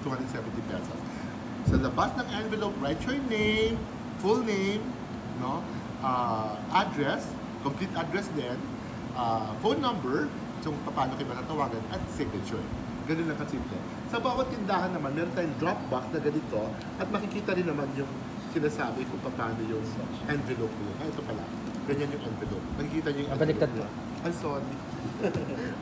270 pesos. Sa labas ng envelope, write your name, full name, no? Address, complete address din, phone number, kung paano kayo matatawagan, at signature. Ganun lang kasimple. Sa bawat tindahan naman, meron tayong drop box na ganito at makikita rin naman yung sinasabi kung paano yung envelope mo. Ito pala. Ganyan yung envelope. Makikita niyo yung Baliktad envelope. I'm sorry.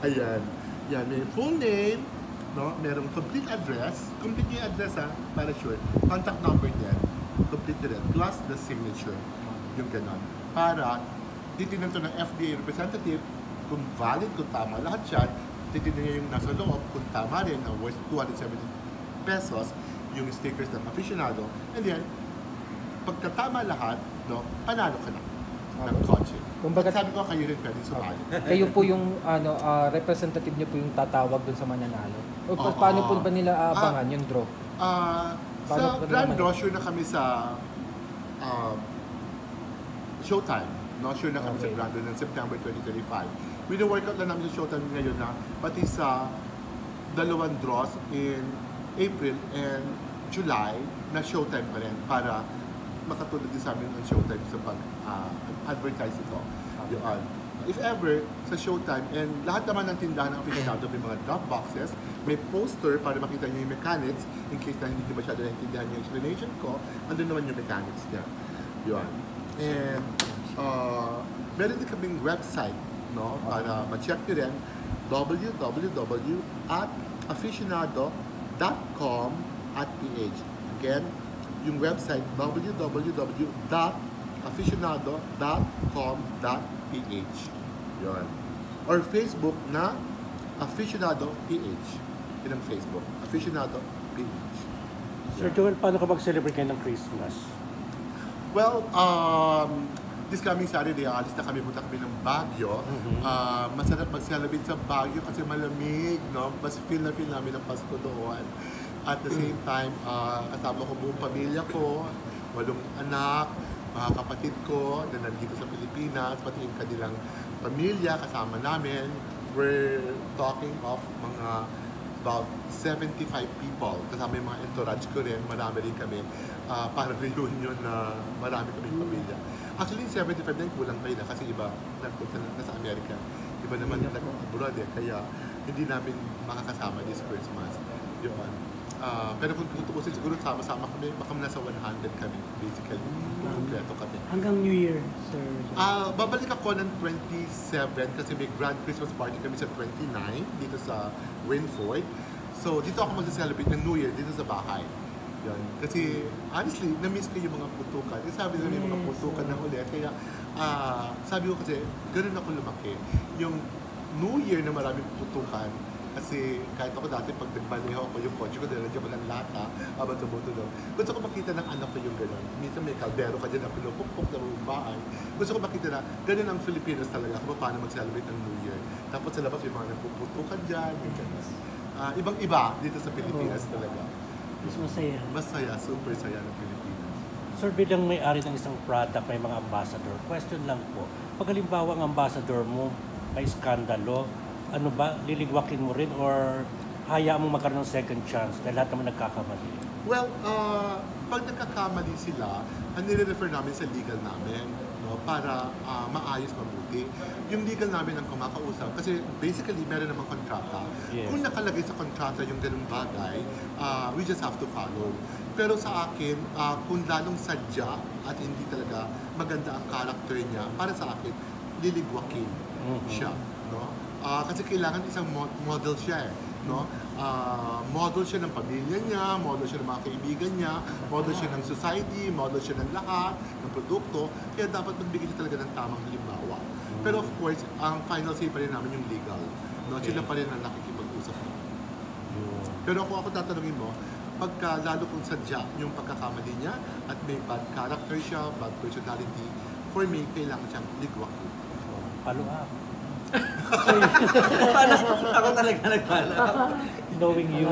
Ayan. Yan, may full name, no? Merong complete address. Complete yung address para sure. Contact number din. Complete din. Plus the signature. Yung ganon. Para titignan to ng FDA representative kung valid, kung tama lahat yan. Titignan niya yung nasa loob kung tama rin na worth 270 pesos yung stickers ng aficionado. And then, pagkatama lahat, no, panalo ka na ng kotse. Kumbaga, sabi ko, kayo rin pwede sumali. Kayo po yung representative niyo po yung tatawag dun sa mananalo. O paano po ba nila abangan yung draw? Sa grand draw, sure na kami sa Showtime. No, sure na kami sa grand draw ng September 2025. Wino-workout lang namin sa Showtime ngayon na pati sa dalawang draws in April and July na Showtime pa rin para makatulad din sa amin ang Showtime sa pag-advertise ito. Yun. If ever, sa Showtime, and lahat naman ng tindahan ng aficionado may mga drop boxes, may poster para makita niyo yung mechanics in case na hindi masyado naintindihan yung explanation ko, andun naman yung mechanics niya. Yun. And meron din kaming website, no, para ma-check nyo rin, www.aficionado.com.ph. Again, yung website www.aficionado.com.ph. Yun. Or Facebook na Aficionado PH. Yun ang Facebook. Aficionado PH. Sir Joel, paano ka mag-celebrate kayo ng Christmas? Well, this coming Saturday, alis na kami, punta kami ng Baguio. Masarap mag-celebrate sa Baguio kasi malamig, no? Mas feel namin ang Pasko doon. At the same time, kasama ko buong pamilya ko, 8 anak, mga kapatid ko na nandito sa Pilipinas, pati yung kanilang pamilya kasama namin. We're talking of mga about 75 people. Kasama yung mga entourage ko rin, marami rin kami. Para reunion na marami kami pamilya. Actually, 75 din kulang pa rin kasi iba nagpunta na sa Amerika. Iba naman nag-abroad kaya hindi namin makakasama this Christmas. Yun. Pero kung tutuusin, siguro sama-sama kami, baka nasa 100 kami, basically. Kompleto kami. Hanggang New Year, sir? Babalik ako ng 27 kasi may grand Christmas party kami sa 29 dito sa Winford. So, dito ako mag-celebrate ng New Year dito sa bahay. Yan. Kasi, honestly, na-miss ko yung mga putukan. Sabi nila yung mga putukan na uli. Kaya, sabi ko kasi, ganun ako lumaki. Yung New Year na maraming putukan, kasi kahit ako dati, pag nagbaneho ako yung kotse ko, nilagyan ko ng lata, habang tumutulong. Gusto ko makita ng anak ko yung gano'n. Minsan may kaldero ka dyan na pinupukpok sa buong bahay. Gusto ko makita na gano'n ang Filipinas talaga kung paano mag-celebrate ng New Year. Tapos sa labas yung mga nagpuputukan dyan, yung gano'n. Ibang-iba dito sa Pilipinas talaga. Mas masaya. Masaya, super saya ng Pilipinas. Sir, bilang may-ari ng isang product, may mga ambassador. Question lang po, pag halimbawa ang ambassador mo may skandalo, ano ba, liligwakin mo rin or hayaan mo magkaroon ng second chance dahil lahat naman nagkakamali? Well, pag nagkakamali sila, nire-refer namin sa legal namin, no, para maayos mabuti. Yung legal namin ang kumakausap kasi basically meron namang kontrata. Yes. Kung nakalagay sa kontrata yung ganung bagay, we just have to follow. Pero sa akin, kung lalong sadya at hindi talaga maganda ang character niya, para sa akin, liligwakin siya. No? Kasi kailangan isang model siya no? Model siya ng pamilya niya, model siya ng mga kaibigan niya, model siya ng society, model siya ng lahat, ng produkto, kaya dapat magbigay siya talaga ng tamang halimbawa. Pero of course, ang final say pa rin namin yung legal. No? Sila pa rin ang nakikipag-usap. Pero ako tatanungin mo, pagka lalo kung sadya yung pagkakamali niya at may bad character siya, bad personality, for me, kailangan siyang ligwakin. Follow up. Ako talaga nagpala. Knowing you.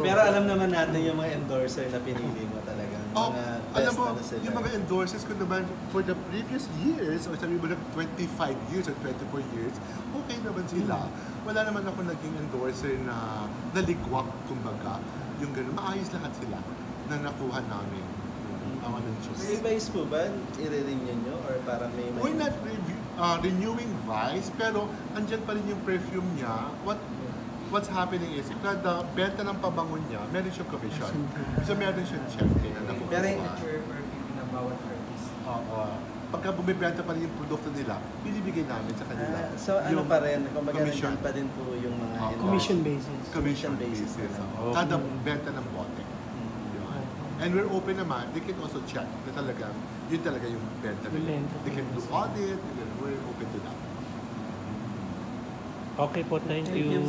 Pero alam naman natin yung mga endorser na pinili mo talaga. Mga alam best mo, na sila. yung mga endorsers ko naman for the previous years, or sabi mo na 25 years or 24 years, okay naman sila. Wala naman ako naging endorser na naligwak, kumbaga. yung gano'n. Maayos lahat sila na nakuha namin. Ang ano May Diyos. advice po ba? I-renew nyo? Or parang may... We're not renewing Vice, pero andyan pa rin yung perfume niya. What's happening is, kada benta ng pabango niya, meron siyang commission. So meron siyang check na nakukuha. Pero Signature perfume ng bawat artist. Oo. Pagka bumibenta pa rin yung produkto nila, binibigay namin sa kanila. so ano Yung pa rin? Kumbaga commission. nandun pa din po yung mga... Oo. Commission basis. Commission basis basis. na lang. Oo. Kada benta ng bote. Yun. And we're open naman, they can also check na talaga, yun talaga yung benta Yung nila. benta. They can do audit, we're open to that. Okay po, thank Thank you you.